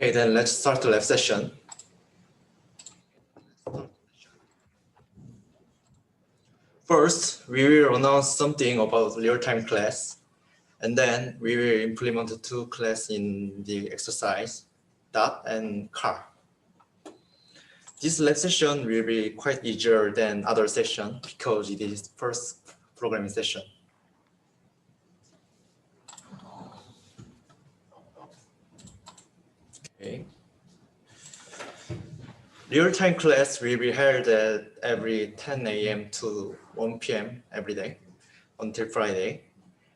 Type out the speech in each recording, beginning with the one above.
Okay, then let's start the lab session. First, we will announce something about real-time class, and then we will implement the two classes in the exercise, dot and car. This lab session will be quite easier than other session because it is first programming session. Okay. Real-time class will be held at every 10 a.m. to 1 p.m. every day until Friday.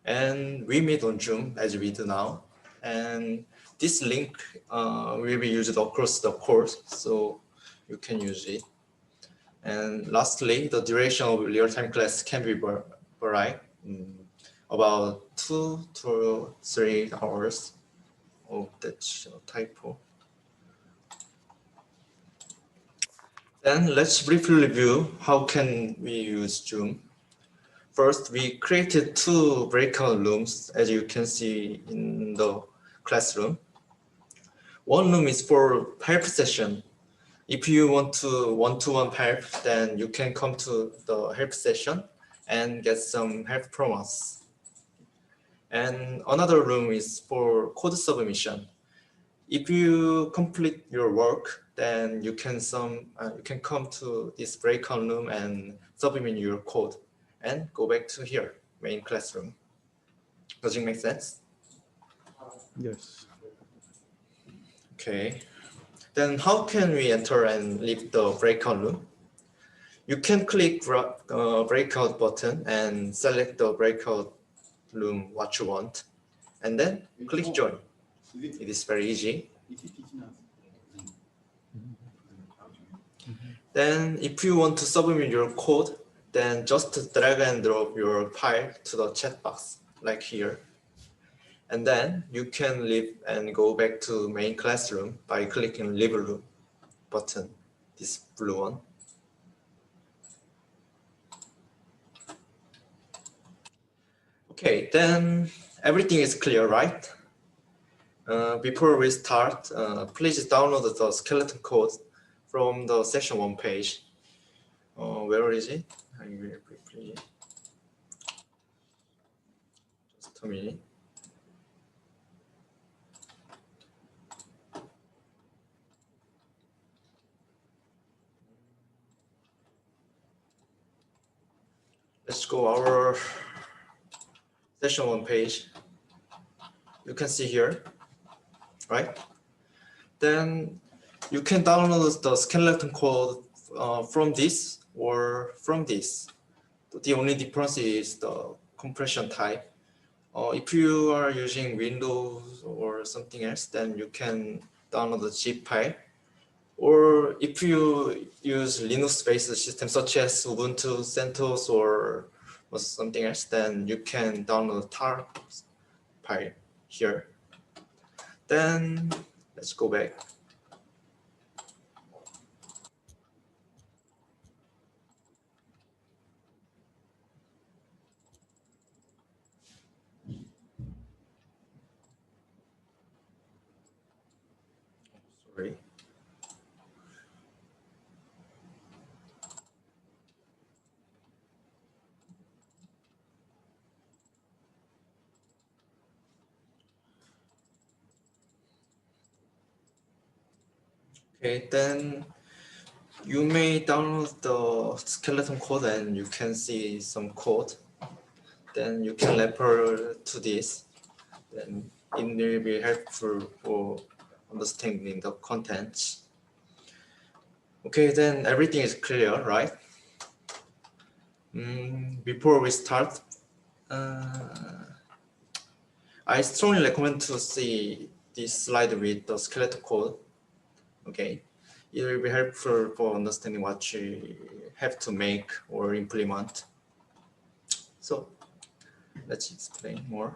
And we meet on Zoom as we do now. And this link will be used across the course, so you can use it. And lastly, the duration of real-time class can be varied, about 2 to 3 hours. Oh, that's a typo. Then let's briefly review how can we use Zoom. First, we created two breakout rooms, as you can see in the classroom. One room is for help session. If you want to one-to-one help, then you can come to the help session and get some help from us. And another room is for code submission. If you complete your work, then you can come to this breakout room and submit your code and go back to here, main classroom. Does it make sense? Yes. Okay. Then how can we enter and leave the breakout room? You can click breakout button and select the breakout room what you want, and then click join. It is very easy. Then if you want to submit your code, then just drag and drop your file to the chat box, like here. And then you can leave and go back to main classroom by clicking leave room button, this blue one. Okay, then everything is clear, right? Before we start, please download the skeleton code from the session 1 page. Where is it? I will quickly. Just a minute. Let's go our session 1 page. You can see here, right? Then you can download the skeleton code from this or from this. The only difference is the compression type. If you are using Windows or something else, then you can download the zip file. Or if you use Linux-based systems such as Ubuntu, CentOS, or something else, then you can download tar file here. Then let's go back. Sorry. Okay, then you may download the skeleton code and you can see some code. Then you can refer to this. Then it will be helpful for understanding the contents. Okay, then everything is clear, right? Before we start, I strongly recommend to see this slide with the skeleton code. Okay, it will be helpful for understanding what you have to make or implement. So let's explain more.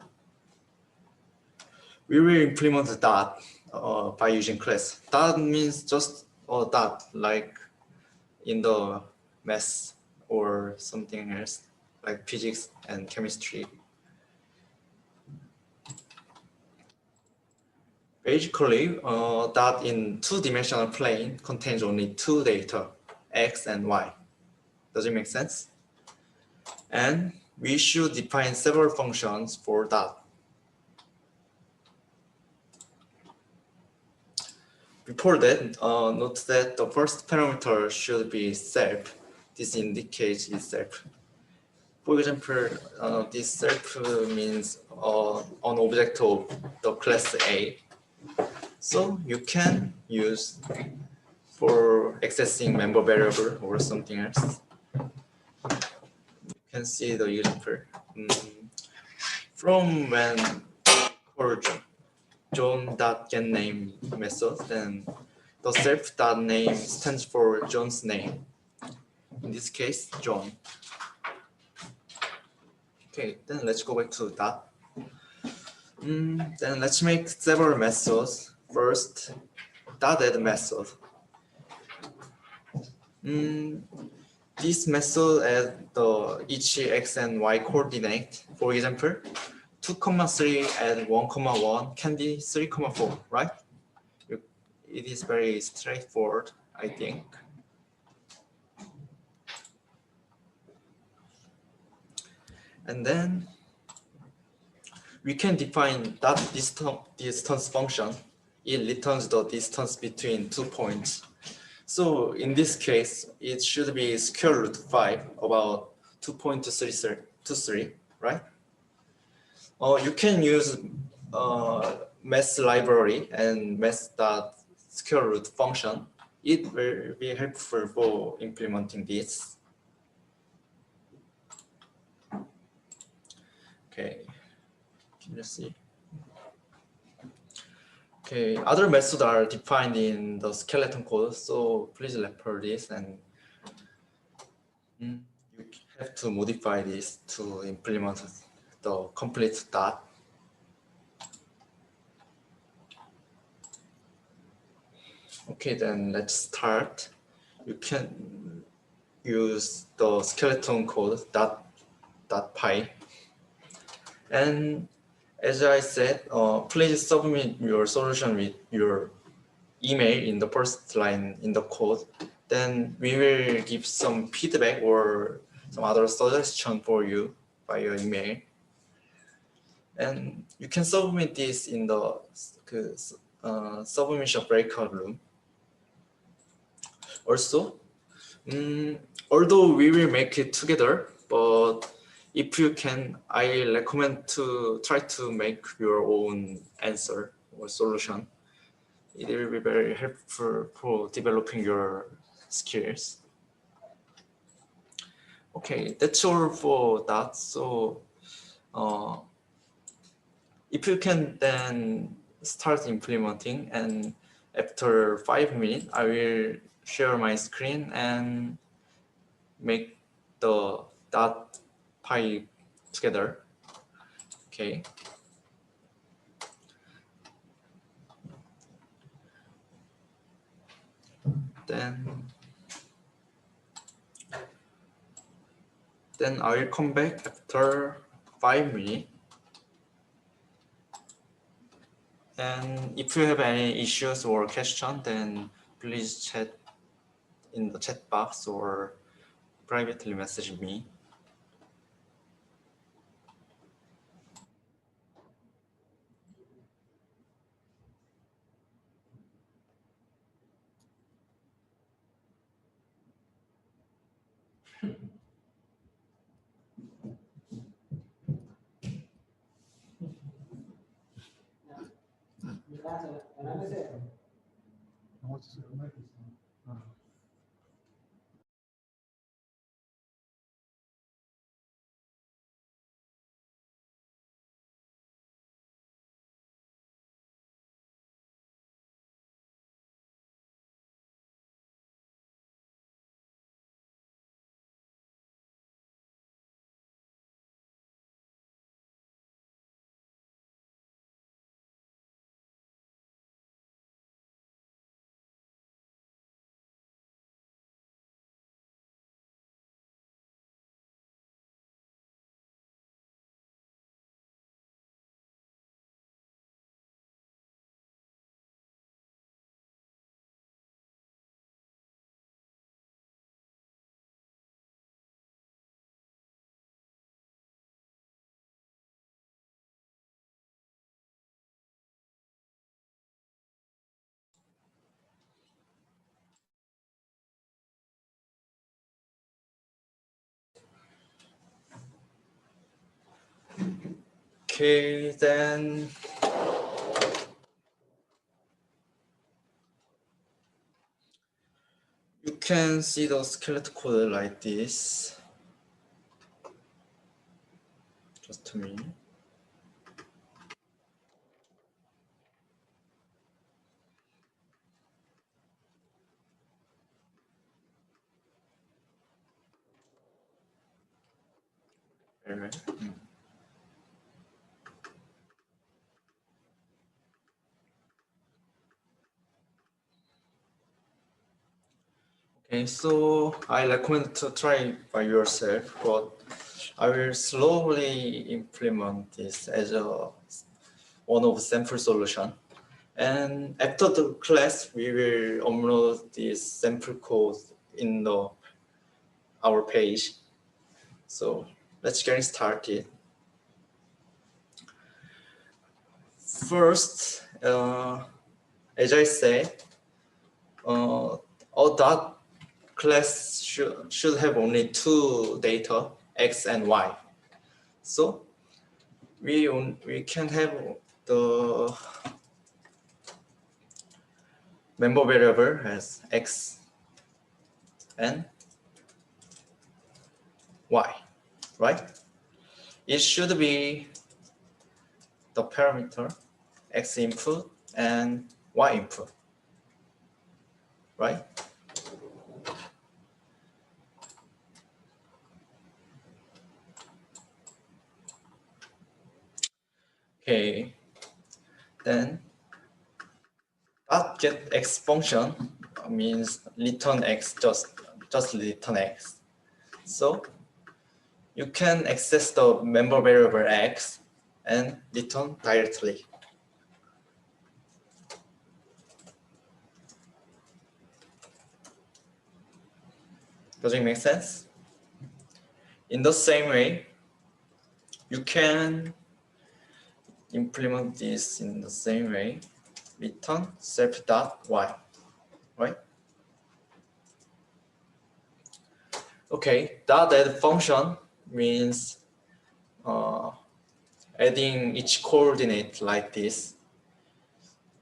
We will implement the dot by using class. Dot means just a dot, like in the math or something else, like physics and chemistry. basically, that in two-dimensional plane contains only two data, x and y. Does it make sense? And we should define several functions for that. Before that, note that the first parameter should be self. This indicates itself. For example, this self means an object of the class A. So you can use for accessing member variable or something else. You can see the example. From when call John.getName method, then the self.name stands for John's name. In this case, John. Okay, then let's go back to that. Then let's make several methods. First, .add method. This method adds the each x and y coordinate. For example, 2,3 and 1,1 can be 3,4, right? It is very straightforward, I think. And then we can define that distance function. It returns the distance between 2 points. So in this case, it should be square root 5, about 2.23, right? You can use math library and math.square root function. It will be helpful for implementing this. Okay, can you see? Okay, other methods are defined in the skeleton code, so please refer this, and you have to modify this to implement the complete dot. Okay, then let's start. You can use the skeleton code .py. And as I said, please submit your solution with your email in the first line in the code. Then we will give some feedback or some other suggestion for you via email. And you can submit this in the submission breakout room. Also, although we will make it together, but if you can, I recommend to try to make your own answer or solution. It will be very helpful for developing your skills. Okay, that's all for that. So if you can then start implementing, and after 5 minutes, I will share my screen and make the .py together. Okay. Then I will come back after 5 minutes. And if you have any issues or questions, then please chat in the chat box or privately message me. Okay, then you can see the skeleton code like this. Just a minute. Alright. Okay, so I recommend to try by yourself, but I will slowly implement this as one of sample solution. And after the class, we will upload this sample code in our page. So let's get started. First, as I said, a dot class should have only two data, x and y. So we can have the member variable as x and y, right? It should be the parameter x input and y input, right? Okay, then dot get x function means return x, just return x. So you can access the member variable x and return directly. Does it make sense? In the same way, you can implement this in the same way. Return self.y, right? Okay, dot add function means adding each coordinate like this.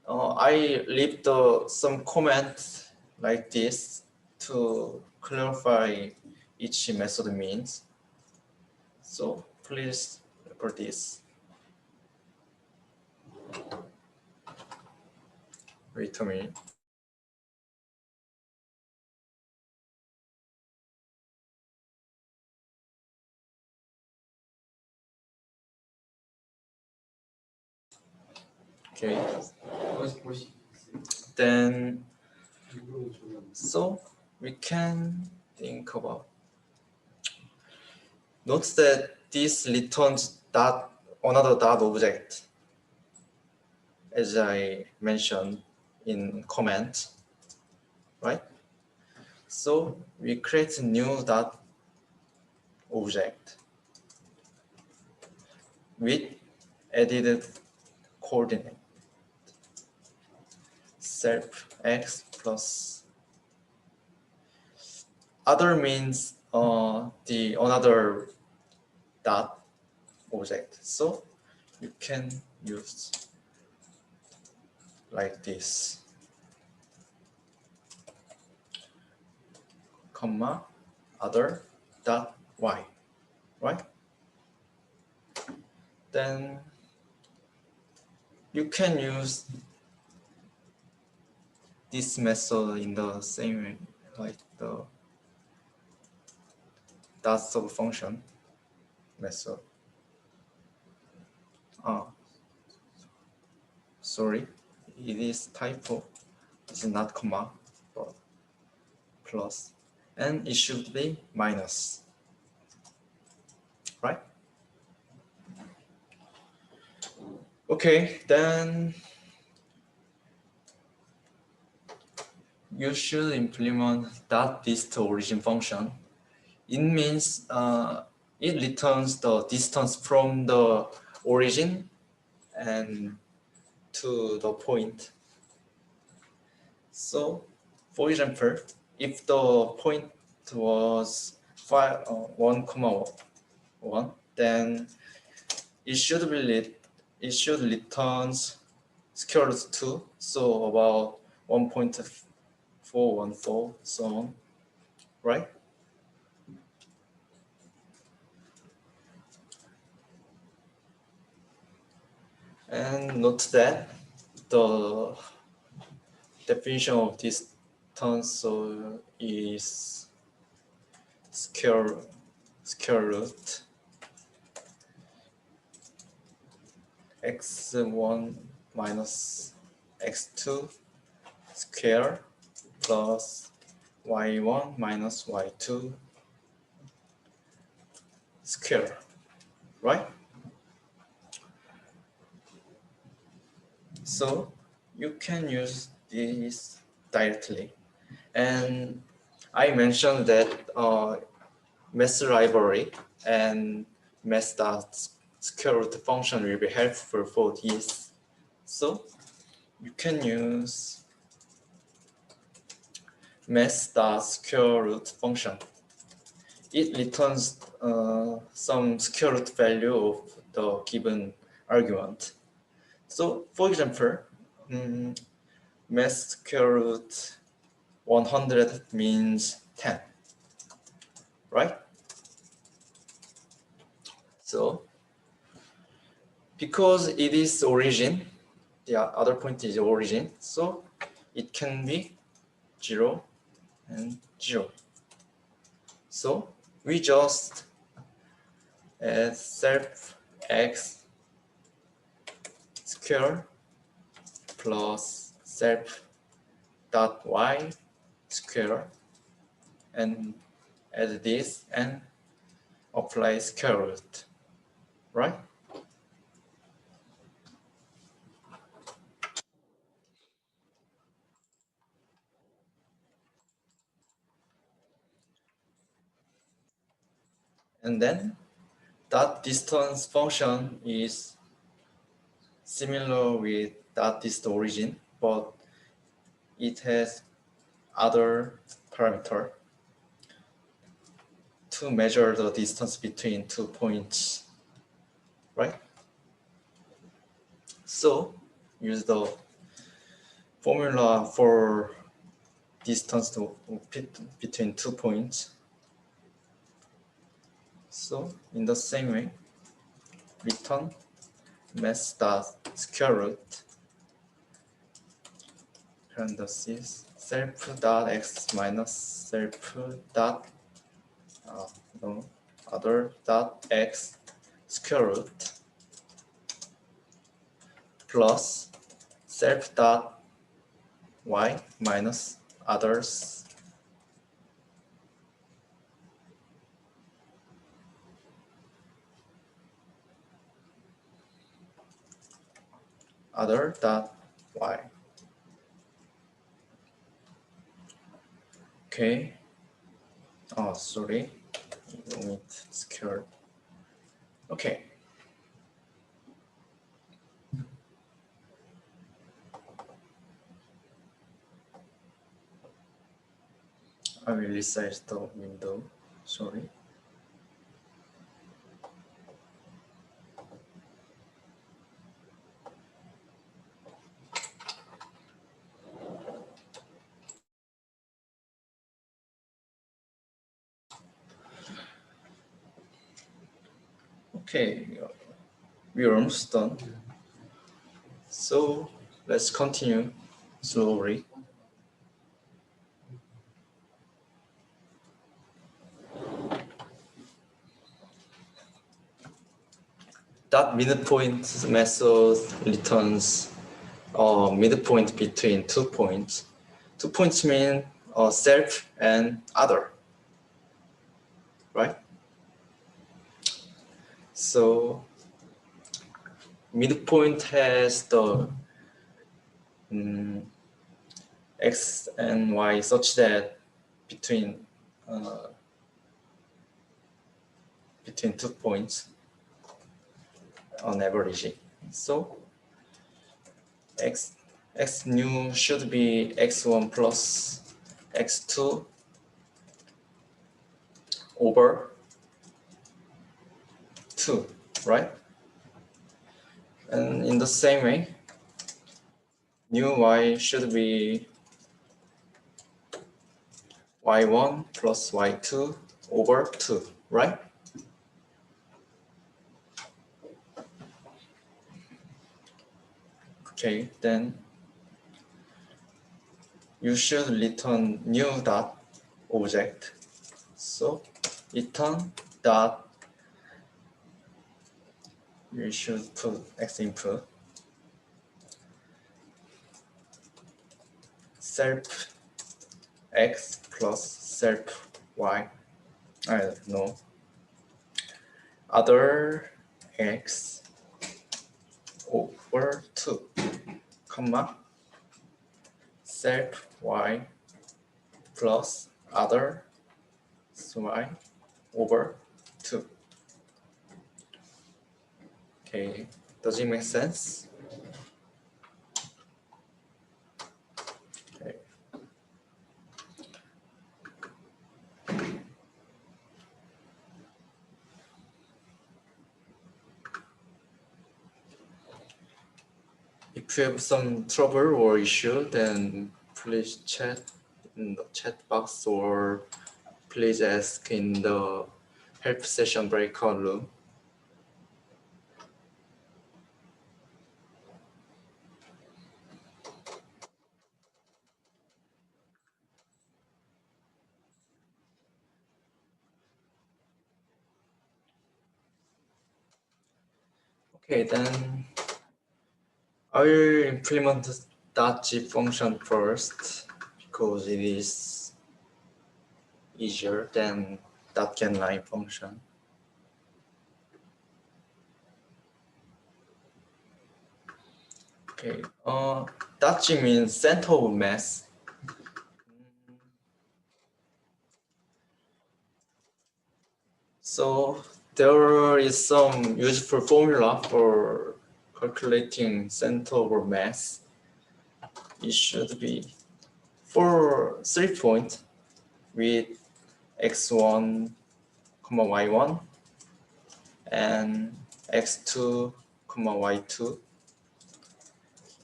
I leave some comment like this to clarify each method means. So please record this. Wait a minute. Okay. Then, so we can think about. Note that this returns another dot object, as I mentioned in comment, right? So we create a new dot object with added coordinate self x plus other means the another dot object. So you can use like this, comma other dot y, right? Then you can use this method in the same way, like the dot sub function method. Sorry, it is typo. It's not comma, but plus, and it should be minus, right? Okay, then you should implement that dist origin function. It means it returns the distance from the origin and to the point. So, for example, if the point was 1, 1, then it should return square root 2, so about 1.414, so on, right? And note that the definition of this tensor is square root x1 minus x2 square plus y1 minus y2 square, right? So you can use this directly. And I mentioned that math library and math.square root function will be helpful for this. So you can use math.square root function. It returns some square root value of the given argument. So for example, math square root 100 means 10, right? So because it is origin, the other point is origin, so it can be 0 and 0. So we just add self x square plus self dot y square and add this and apply square root, right? And then that distance function is similar with that dist origin, but it has other parameter to measure the distance between 2 points, right? So use the formula for distance between 2 points. So in the same way, return math dot square root parentheses self dot x minus self dot other dot x square root plus self dot y minus others other dot y. Okay. Oh, sorry. Omit square. Okay. I will resize the window. Sorry. Okay, we're almost done. So let's continue slowly. That midpoint method returns a midpoint between 2 points. 2 points mean self and other, right? So midpoint has the x and y such that between 2 points on average. So x new should be x1 plus x2 over 2, right? And in the same way, new y should be y1 plus y2 over 2, right? Okay, then you should return new dot object. So return dot, you should put x input self x plus self y. I don't know. Other x over 2, comma, self y plus other y over 2. Okay, does it make sense? Okay. If you have some trouble or issue, then please chat in the chat box or please ask in the help session breakout room. Okay, then I will implement the .g function first because it is easier than .getLine function. Okay, .g means center of mass. So there is some useful formula for calculating center of mass. It should be for 3 points with x1, y1 and x2, y2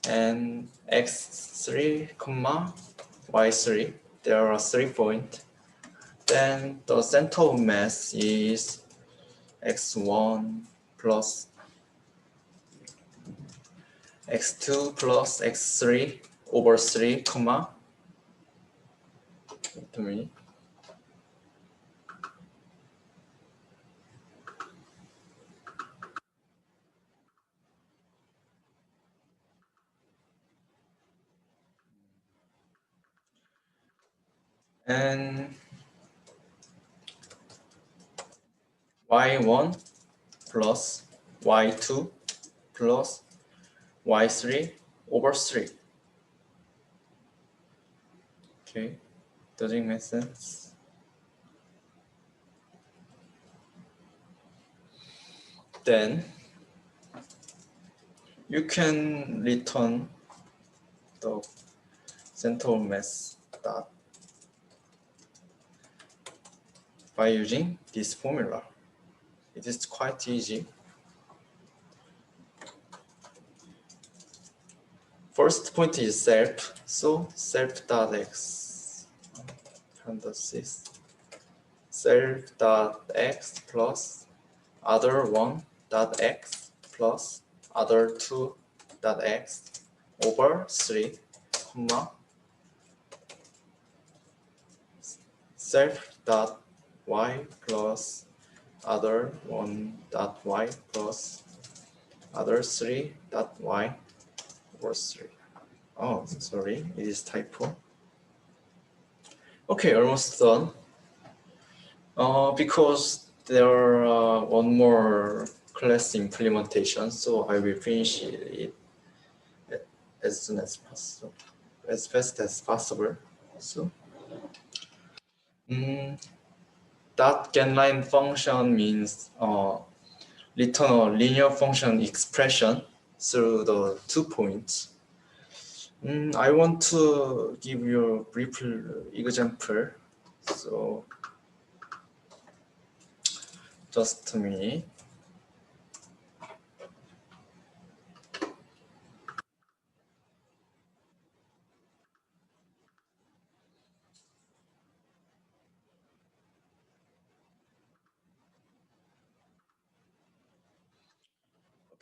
and x3, y3. There are 3 points. Then the center of mass is x1 plus x2 plus x3 over 3, comma. Wait a minute. And y1 plus y2 plus y3 over 3. Okay, does it make sense? Then you can return the center of mass dot by using this formula. It is quite easy. First point is self, so self dot x parenthesis self dot x plus other one dot x plus other two dot x over 3, comma self dot y plus other one dot y plus other 3 dot y over 3. Oh, sorry, it is typo. Okay, almost done. Because there are one more class implementation, so I will finish it as soon as possible, as fast as possible. So, that getLine function means return a linear function expression through the 2 points. I want to give you a brief example. So, just a minute.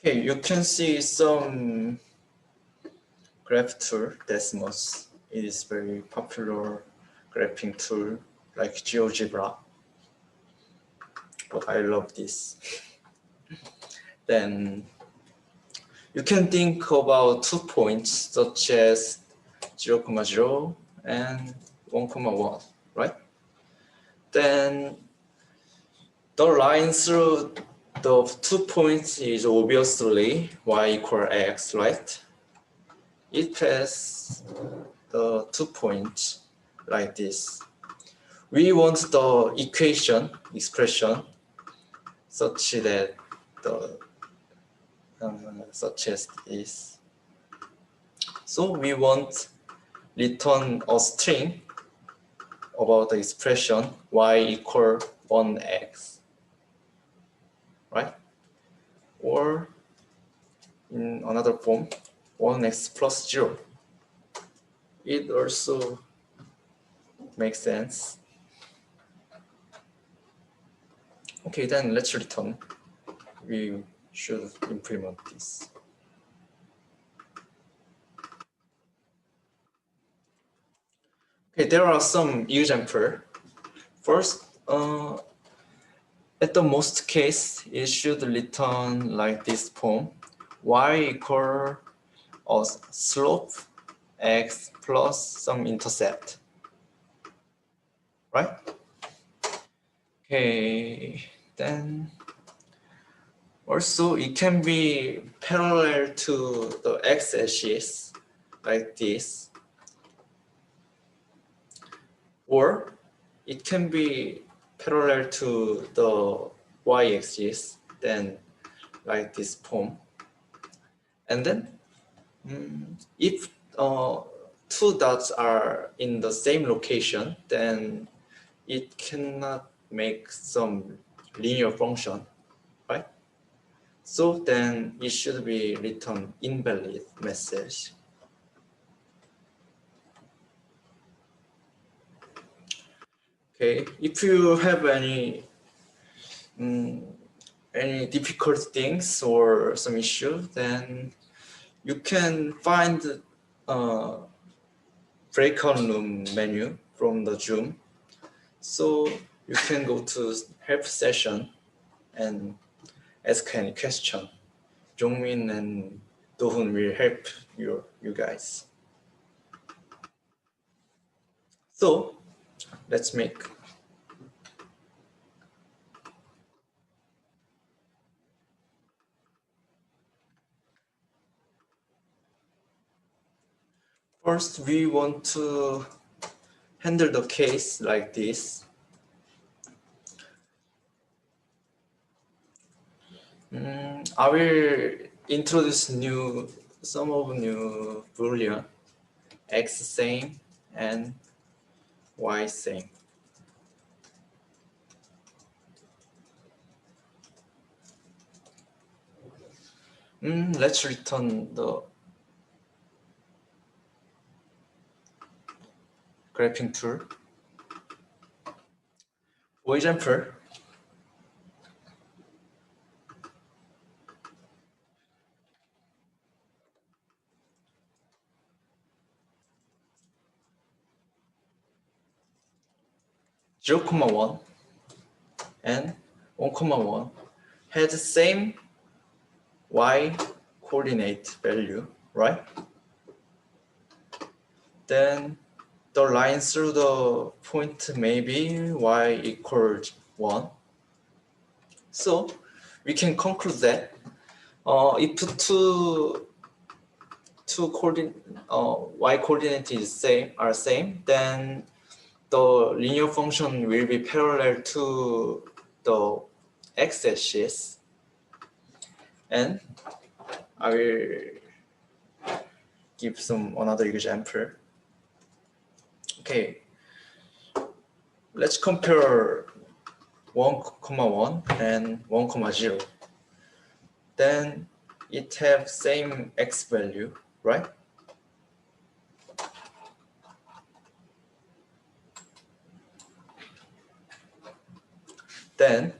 Okay, you can see some graph tool, Desmos. It is very popular graphing tool like GeoGebra. But I love this. Then you can think about 2 points such as 0,0 and 1,1, right? Then the line through the 2 points is obviously y equal x, right? It has the 2 points like this. We want the expression such that the such as this. So we want return a string about the expression y equal 1x, right? Or in another form, 1x plus 0. It also makes sense. Okay, then let's return. We should implement this. Okay, there are some examples. First, at the most case, it should return like this form: y equal a slope x plus some intercept, right? Okay, then also it can be parallel to the x-axis like this, or it can be parallel to the y-axis, then like this form. And then if 2 dots are in the same location, then it cannot make some linear function, right? So then it should be return invalid message. Okay, if you have any difficult things or some issue, then you can find breakout room menu from the Zoom. So you can go to help session and ask any question. Jongmin and Dohun will help you guys. So let's make. First, we want to handle the case like this. I will introduce some of new Boolean, x same and y same. Let's return the graphing tool. For example, zero comma 1 and 1,1 has the same y coordinate value, right? Then the line through the point may be y equals 1. So we can conclude that if y coordinates are same, then the linear function will be parallel to the x-axis. And I will give another example. Okay, let's compare 1,1 and 1,0. Then it have same x value, right? Then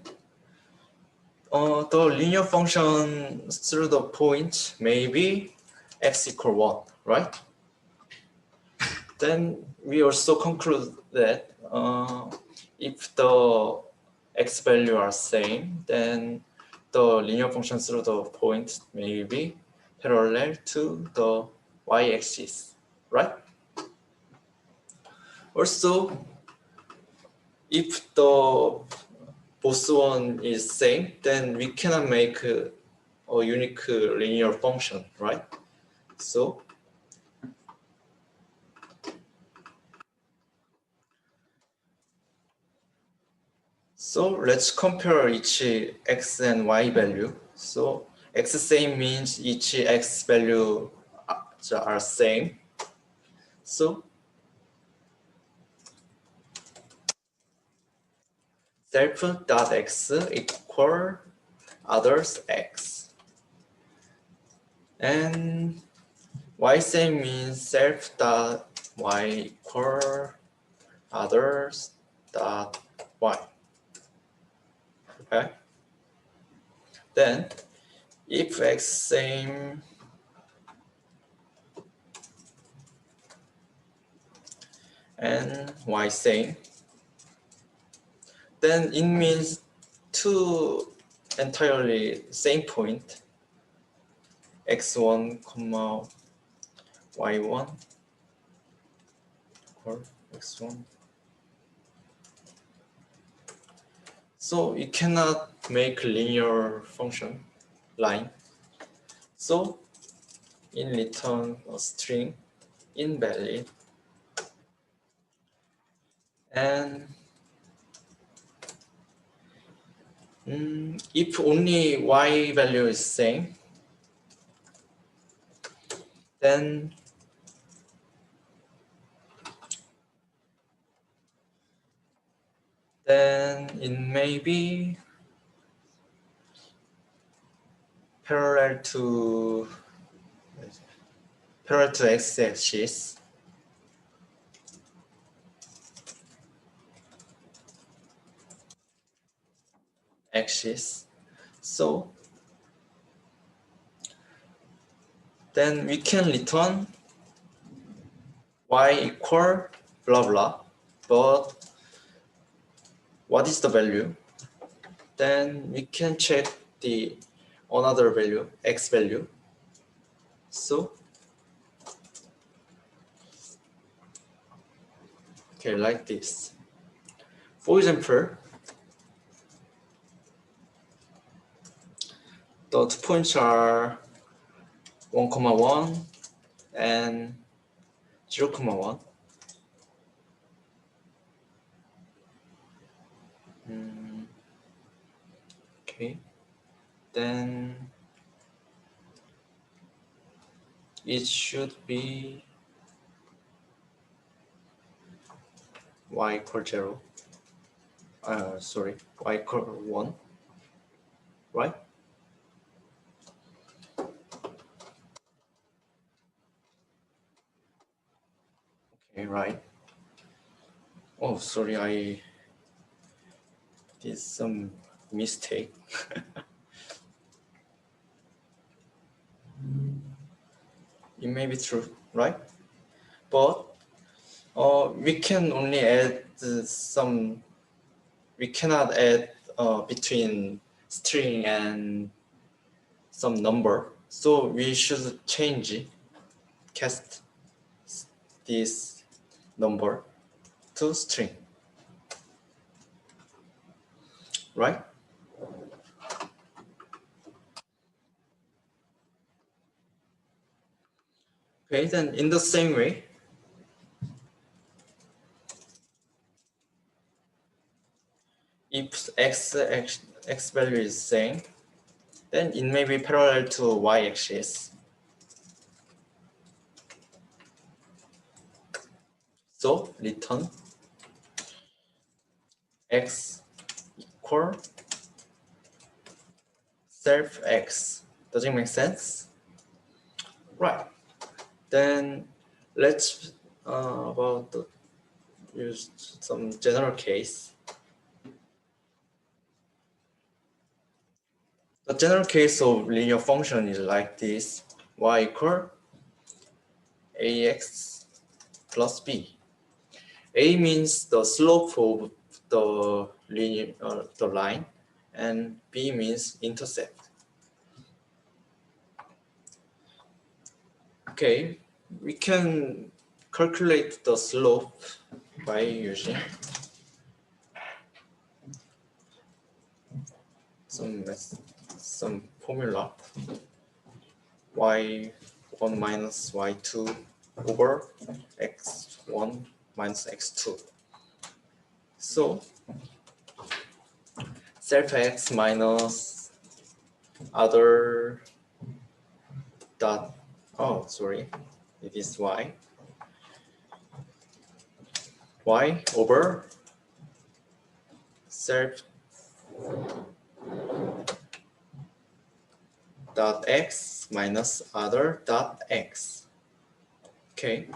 the linear function through the point may be x equal 1, right? Then we also conclude that if the x value are same, then the linear function through the point may be parallel to the y-axis, right? Also, if the both one is same, then we cannot make a unique linear function, right? So let's compare each x and y value. So x same means each x value are same. So self dot x equal others x, and y same means self dot y equal others dot y. Okay. Then if x same and y same, then it means two entirely same point, x1 comma y1 or x1. So you cannot make linear function line. So in return a string invalid, and if only y value is same, then it may be parallel to x-axis. So then we can return y equal blah blah, but what is the value? Then we can check the another value, x value. So okay, like this. For example, the 2 points are 1, 1 and 0, 1. Okay, then it should be y equal 0. Sorry, y equal 1, right? Okay, right. Oh, sorry, I did some mistake. It may be true, right? But we can only add some. We cannot add between string and some number. So we should cast this number to string, right? Okay, then in the same way, if x value is same, then it may be parallel to y-axis. So return x equal self x. Does it make sense? Right. Then let's use some general case. The general case of linear function is like this: y equal ax plus b. A means the slope of the linear the line, and b means intercept. Okay, we can calculate the slope by using some formula: y1 minus y2 over x1 minus x2. So self x minus other dot, oh sorry, it is y over self dot x minus other dot x. Okay.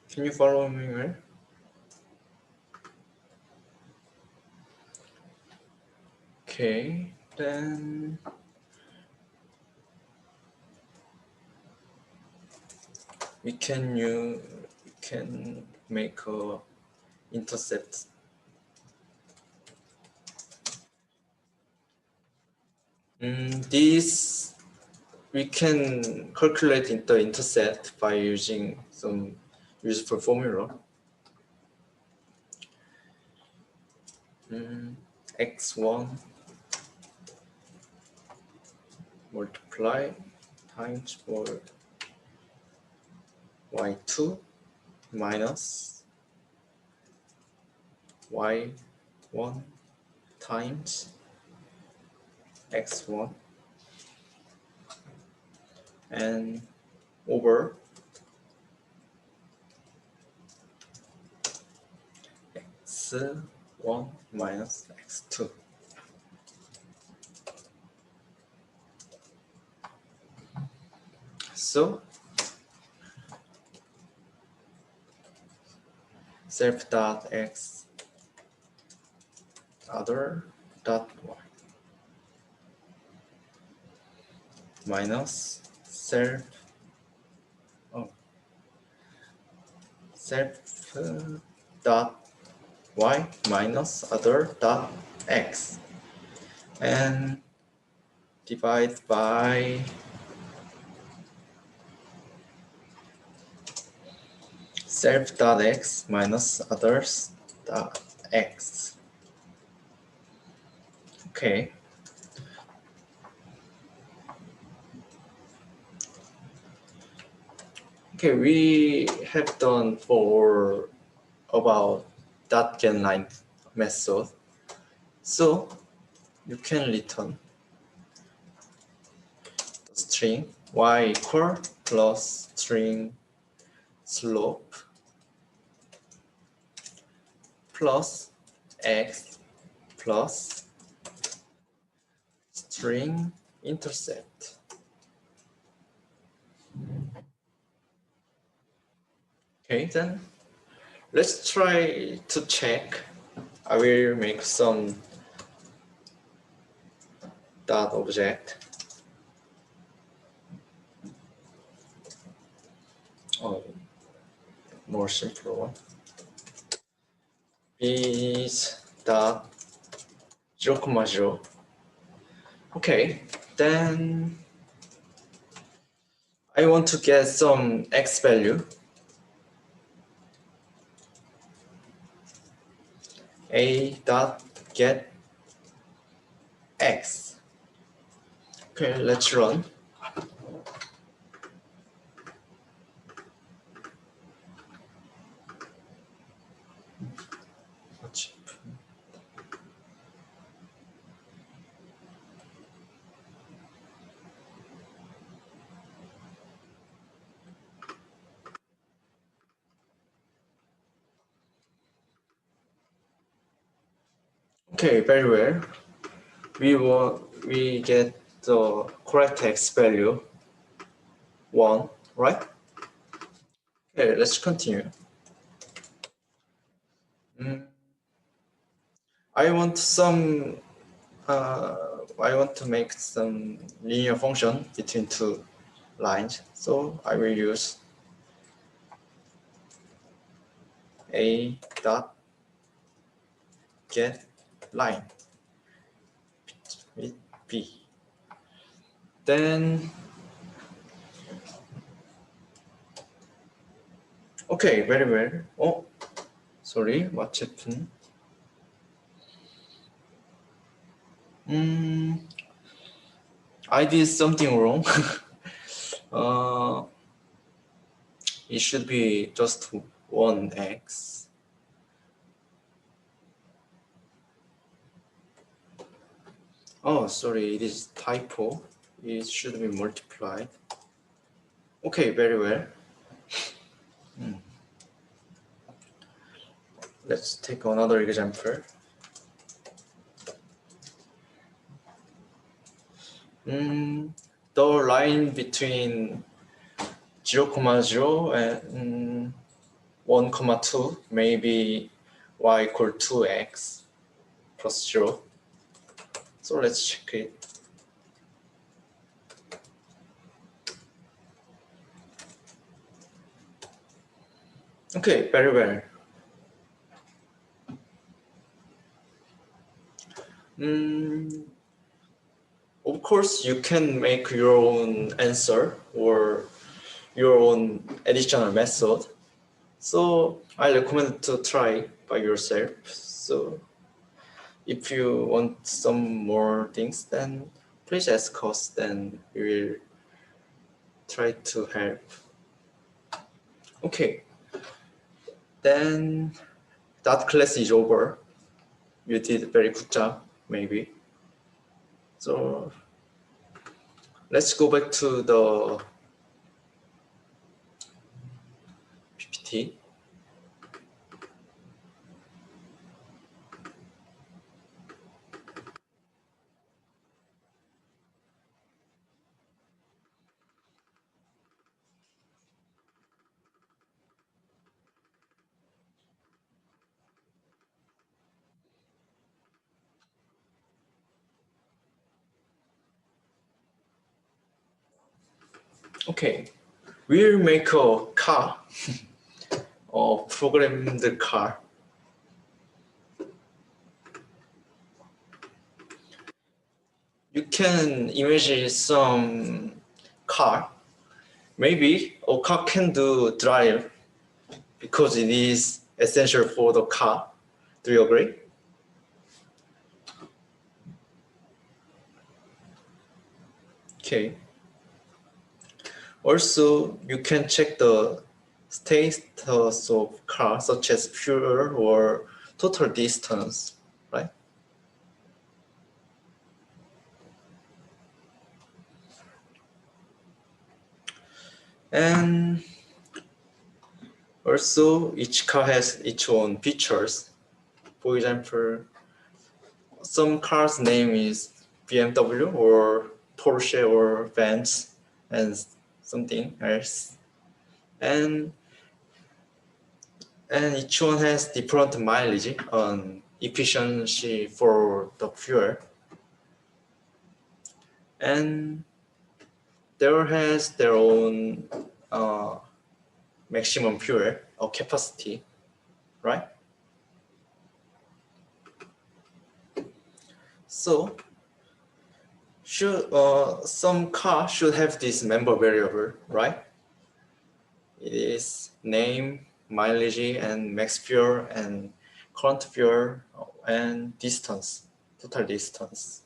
Can you follow me well? Okay, then we can make a intercept. This we can calculate the intercept by using some useful formula. X1 multiply times y2 minus y1 times x1 and over x1 minus x2. So self dot x other dot y minus self dot y minus other dot x and divide by self dot x minus others dot x. Okay. Okay, we have done for about dot gen line method. So you can return the string y equal plus string slope plus x plus string intercept. Okay, then let's try to check. I will make some dot object. Oh, more simpler one. Is dot 0,0. Okay, then I want to get some x value. A dot get x. Okay, let's run. Okay, very well. We get the correct x value 1 right? Okay, let's continue. I want to make some linear function between two lines, so I will use a dot get line with b. Then, okay, very well. Oh, sorry, what happened? I did something wrong. It should be just 1x. Oh, sorry, it is typo. It should be multiplied. Okay, very well. Let's take another example. The line between 0, and 1, 2 may be y equal to x plus 0. So let's check it. Okay, very well. Of course, you can make your own answer or your own additional method. So I recommend to try by yourself. So if you want some more things, then please ask us, then we will try to help. Okay, then that class is over. You did a very good job, maybe. So let's go back to the PPT. Okay, we'll make a car, or program the car. You can imagine some car. Maybe a car can do drive because it is essential for the car. Do you agree? Okay. Also, you can check the status of car, such as fuel or total distance, right? And also, each car has its own features. For example, some cars' name is BMW or Porsche or Benz and something else. And each one has different mileage on efficiency for the fuel. And there has their own maximum fuel or capacity, right? So some car should have this member variable, right? It is name, mileage, and max fuel, and current fuel, and distance, total distance.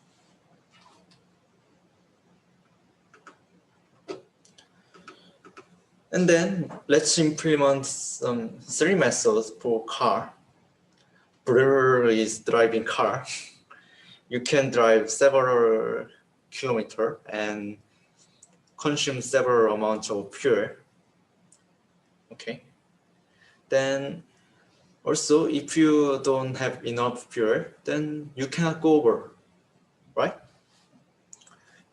And then let's implement some three methods for car. Brewer is driving car. You can drive several kilometers and consume several amounts of fuel. Okay. Then also, if you don't have enough fuel, then you cannot go over, right?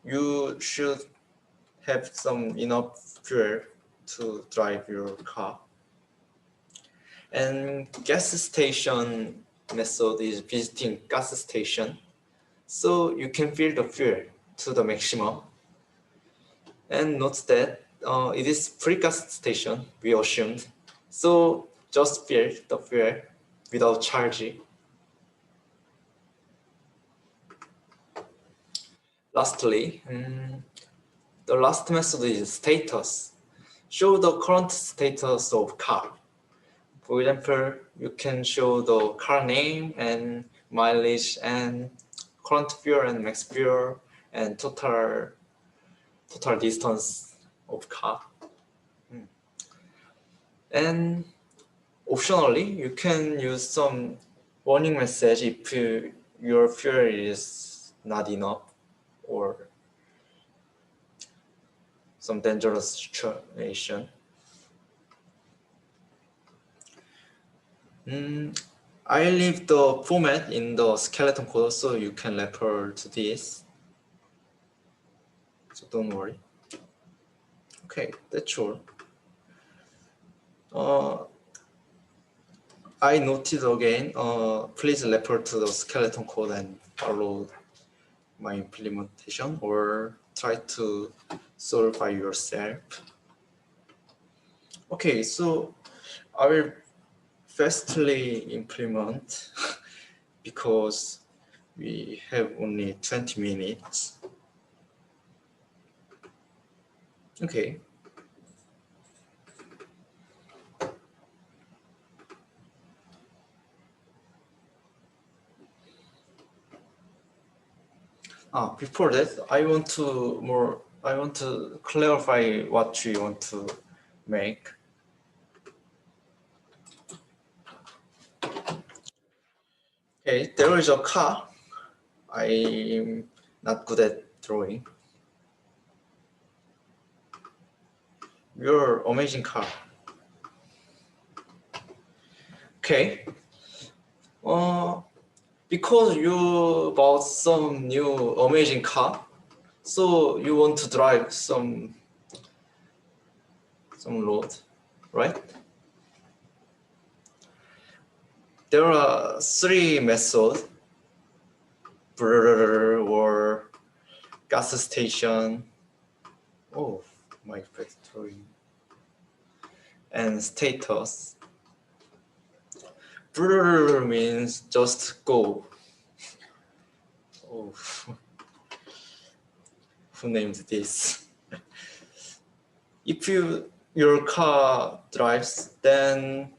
You should have some enough fuel to drive your car. And gas station method is visiting gas station. So you can fill the fuel to the maximum. And note that it is free gas station, we assumed. So just fill the fuel without charge. Lastly, the last method is status. Show the current status of car. For example, you can show the car name and mileage and current fuel and max fuel and total distance of car. And optionally, you can use some warning message if your fuel is not enough or some dangerous situation. I leave the format in the skeleton code so you can refer to this. So don't worry. Okay, that's all. I noted again, please refer to the skeleton code and follow my implementation or try to solve by yourself. Okay, so I will fastly implement because we have only 20 minutes. Okay. Before that, I want to clarify what we want to make. Okay, there is a car. I'm not good at drawing. Your amazing car. Okay. Because you bought some new amazing car, so you want to drive some road, right? There are three methods: or gas station. Oh, my factory. And status. Means just go. Oh, who named this? If your car drives, then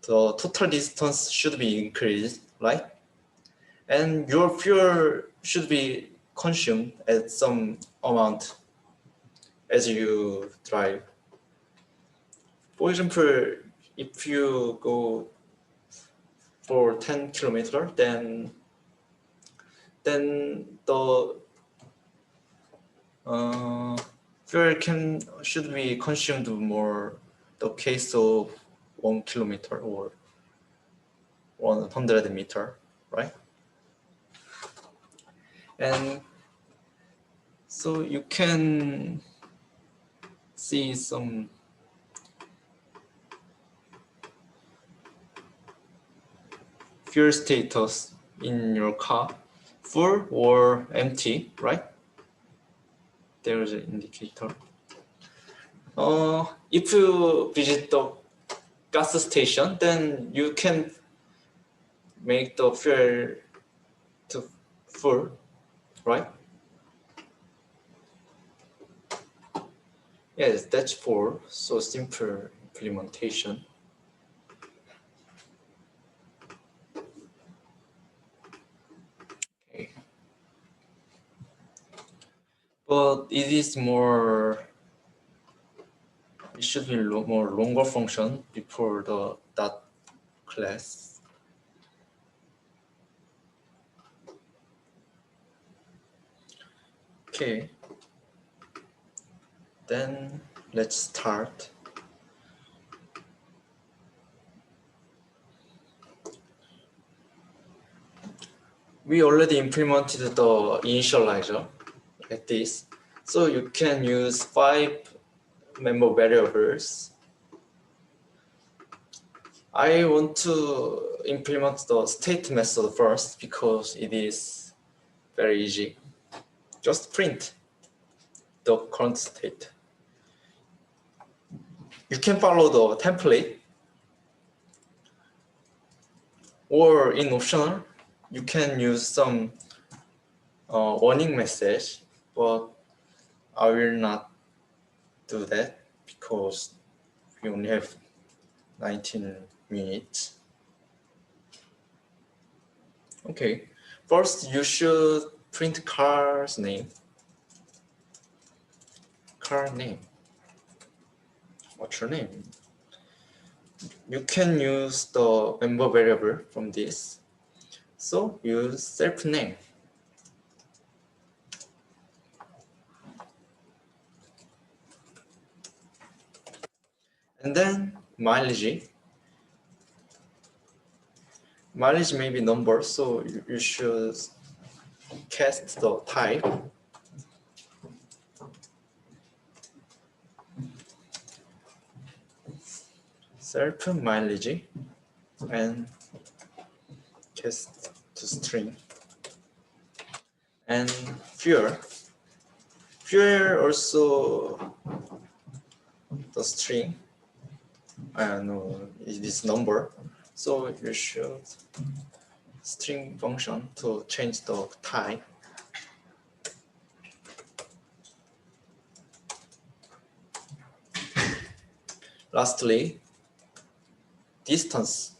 the total distance should be increased, right? And your fuel should be consumed at some amount as you drive. For example, if you go for 10 kilometers, then the fuel should be consumed more the case of 1 kilometer or 100 meter, right? And so you can see some fuel status in your car, full or empty, right? There's an indicator. If you visit the gas station, then you can make the fuel to full, right? Yes, that's for so simple implementation. Okay. But it is more. It should be more longer function before the dot class. Okay. Then let's start. We already implemented the initializer like this. So you can use 5 member variables. I want to implement the state method first because it is very easy. Just print the current state. You can follow the template, or in optional, you can use some warning message, but I will not do that because we only have 19 minutes. Okay, first you should print car's name. Car name. What's your name? You can use the member variable from this. So use self name. And then mileage. Mileage may be number, so you should cast the type. Self mileage and cast to string. And fuel. Fuel also the string. I know it is number. So you should string function to change the type. Lastly, distance.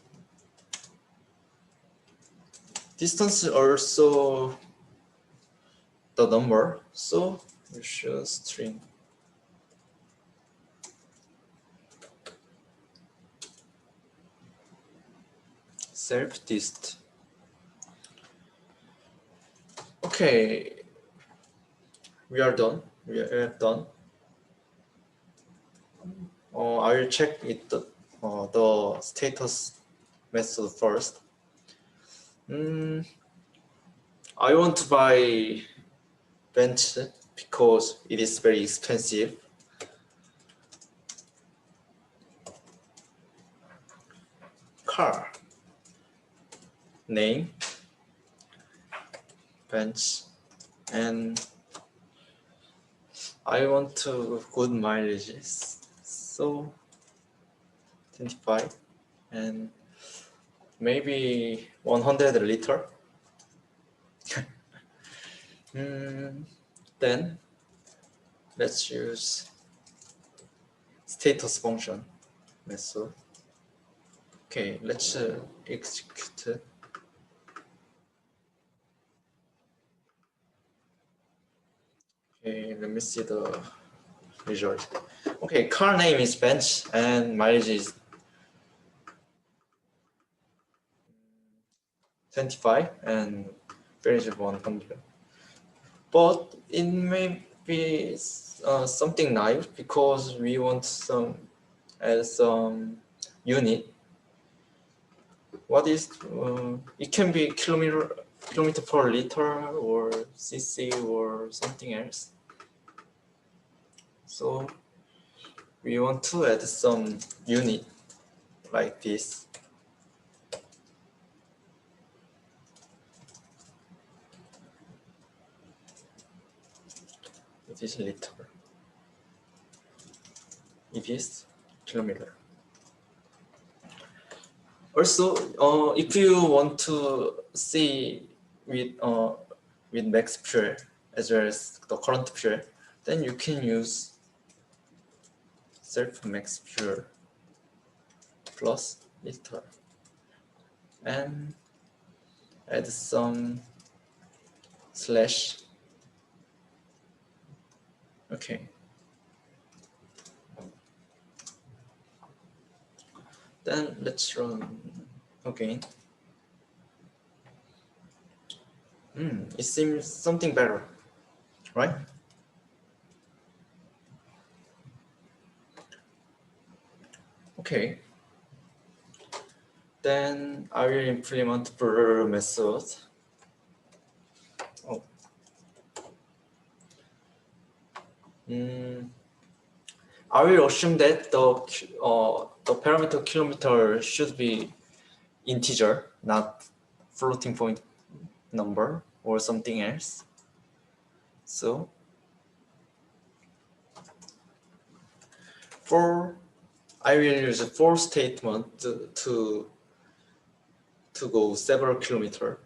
Distance is also the number, so you should string. Self dist. Okay, we are done. We are done. I will check it the status method first. I want to buy bench because it is very expensive. Car name bench, and I want to good mileages, so 25 and maybe 100 liter. Then let's use status function method. Okay, let's execute it. Okay, let me see the result. Okay, car name is bench and mileage is 25 and range 100. But it may be something naive because we want some as unit. What is it can be kilometer per liter or cc or something else. So we want to add some unit like this. It is liter. It is kilometer. Also, if you want to see with max fuel as well as the current fuel, then you can use self max fuel plus liter and add some slash. Okay. Then let's run again. It seems something better, right? Okay. Then I will implement blur method. I will assume that the parameter kilometer should be integer, not floating point number or something else. So I will use a for statement to go several kilometer.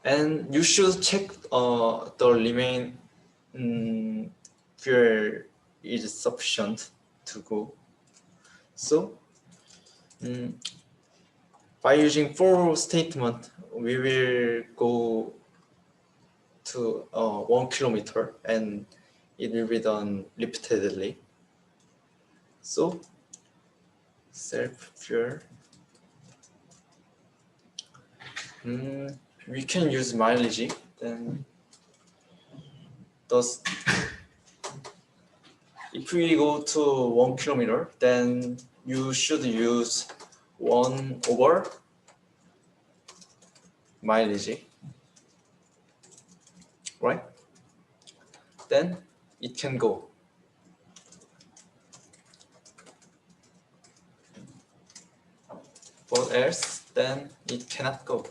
And you should check the remain fuel is sufficient to go. So by using for statement, we will go to 1 kilometer and it will be done repeatedly. So self fuel. We can use mileage. Then thus, if we go to 1 kilometer, then you should use 1 over mileage, right? Then it can go. But else, then it cannot go.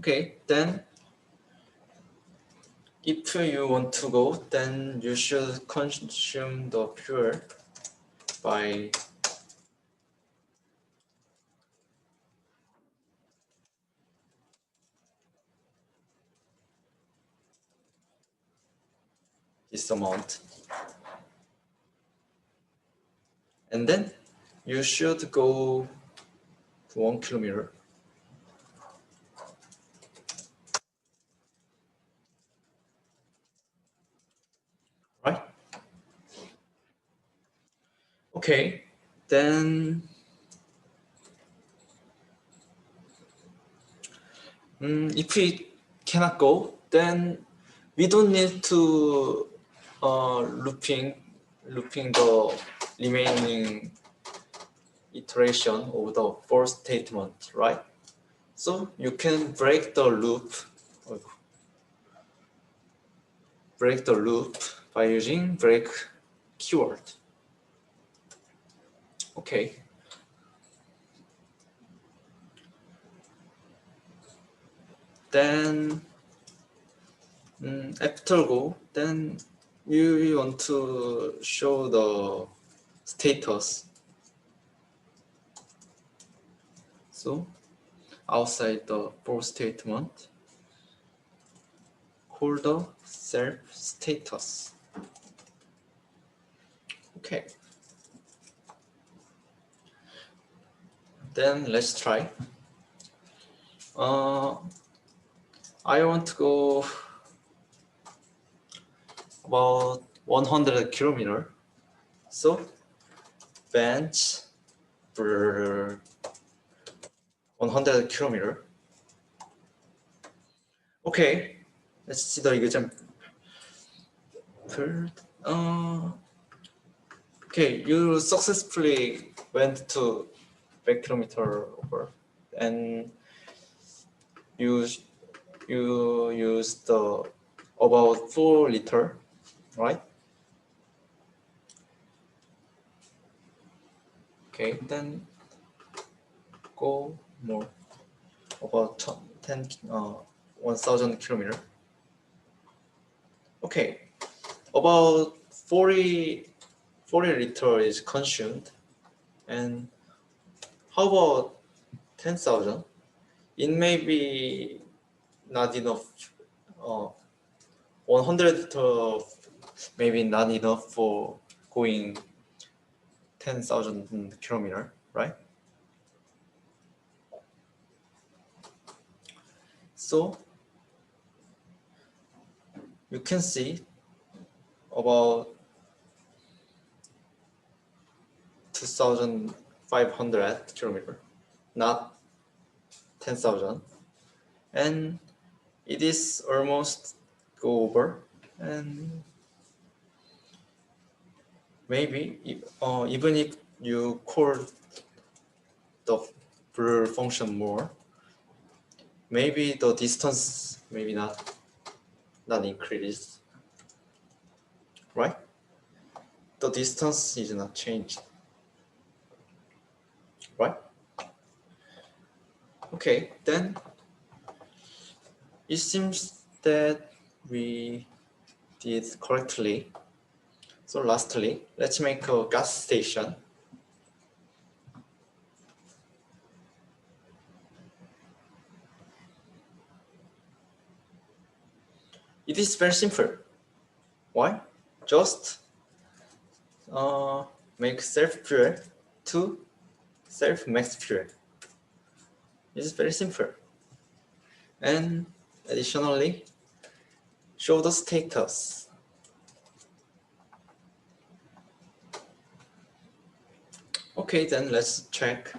Okay, then if you want to go, then you should consume the fuel by this amount. And then you should go to 1 kilometer. Right? Okay, then if we cannot go, then we don't need to looping the remaining iteration of the for statement, right? So you can break the loop by using break keyword. Okay. Then after go, then you want to show the status. So outside the for statement, call the self status. Okay. Then let's try. I want to go about 100 kilometer. So bench 100 kilometer. Okay, let's see the example. Okay, you successfully went to 100 kilometer over, and you used the about 4 liter, right? Okay, then go more about 1,000 kilometer. Okay, about 40 liter is consumed, and how about 10,000? It may be not enough. 100 liter maybe not enough for going 10,000 kilometer, right? So you can see about 2,500 kilometer, not 10,000, and it is almost go over, and maybe even if you call the blur function more, maybe the distance maybe not increased, right? The distance is not changed, right? Okay, then it seems that we did correctly. So lastly, let's make a gas station. It is very simple. Why? Just make self-fuel to self-max fuel. It's very simple. And additionally, show the status. Okay, then let's check.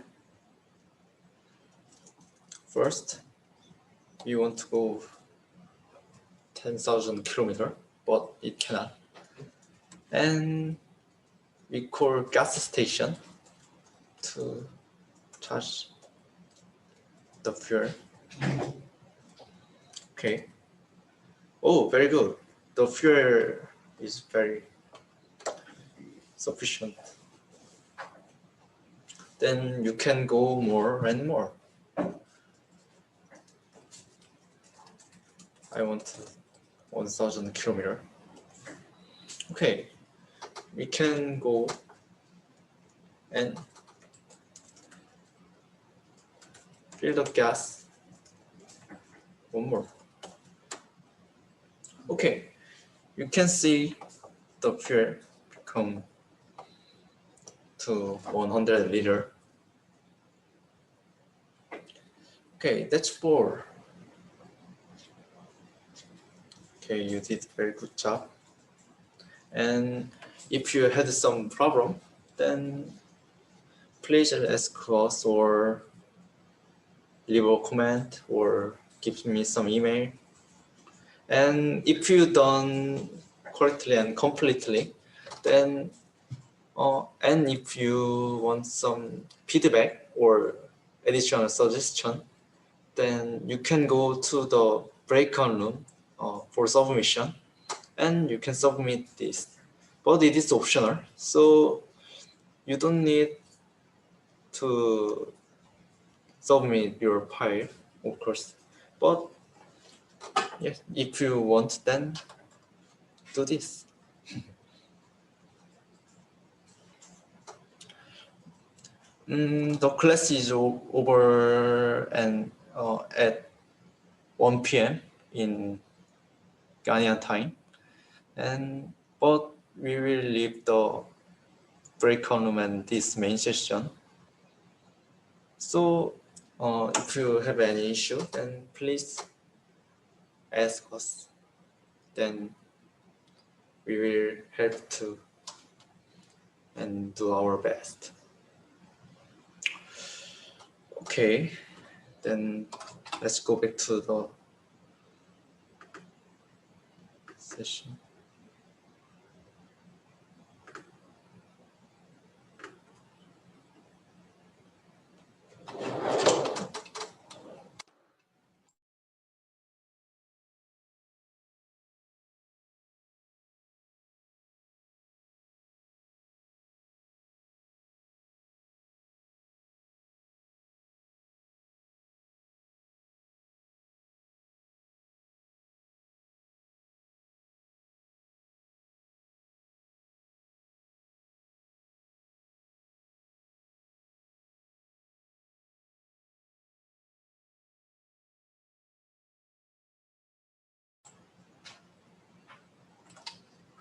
First, we want to go 10,000 kilometers, but it cannot. And we call gas station to charge the fuel. Okay. Oh, very good. The fuel is very sufficient. Then you can go more and more. I want 1,000 kilometers. Okay, we can go and fill the gas one more. Okay, you can see the fuel become to 100 liter. Okay, that's 4. Okay, you did very good job. And if you had some problem, then please ask us or leave a comment or give me some email. And if you done correctly and completely, then and if you want some feedback or additional suggestion, then you can go to the breakout room for submission, and you can submit this. But it is optional, so you don't need to submit your file, of course. But yes, if you want, then do this. The class is over and at 1 p.m. in Ghanaian time, but we will leave the breakout room and this main session. So if you have any issue, then please ask us. Then we will help to and do our best. Okay, then let's go back to the session.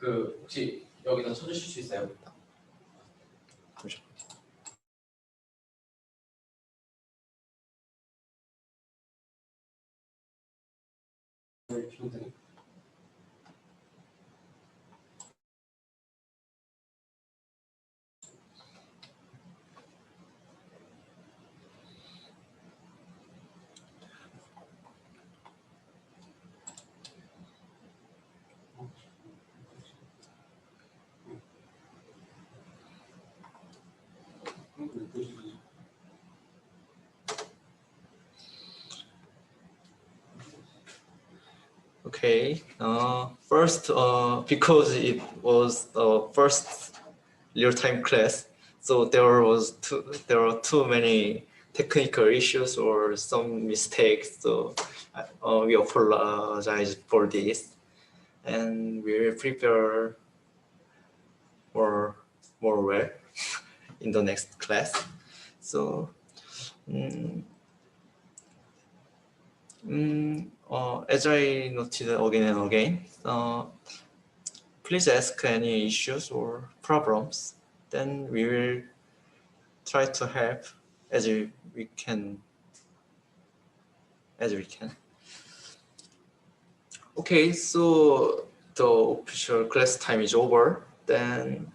그 혹시 여기다 쳐주실 수 있어요? 잠시만. 평등이. Okay. First, because it was the first real-time class, so there are too many technical issues or some mistakes. So we apologize for this, and we will prepare more well in the next class. So. As I noted again and again, please ask any issues or problems. Then we will try to help as we can. Okay, so the official class time is over. Then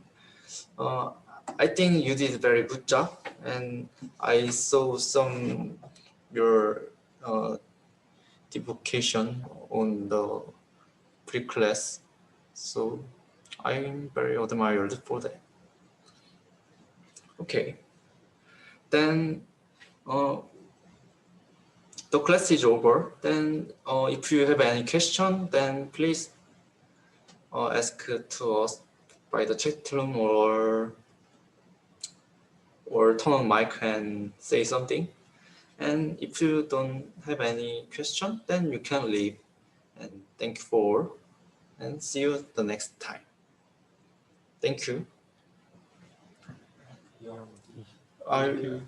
I think you did a very good job, and I saw some your devocation on the pre-class, so I'm very admired for that. Okay, then the class is over. Then if you have any question, then please ask to us by the chat room or turn on mic and say something. And if you don't have any question, then you can leave. And thank you for, and see you the next time. Thank you. Thank you.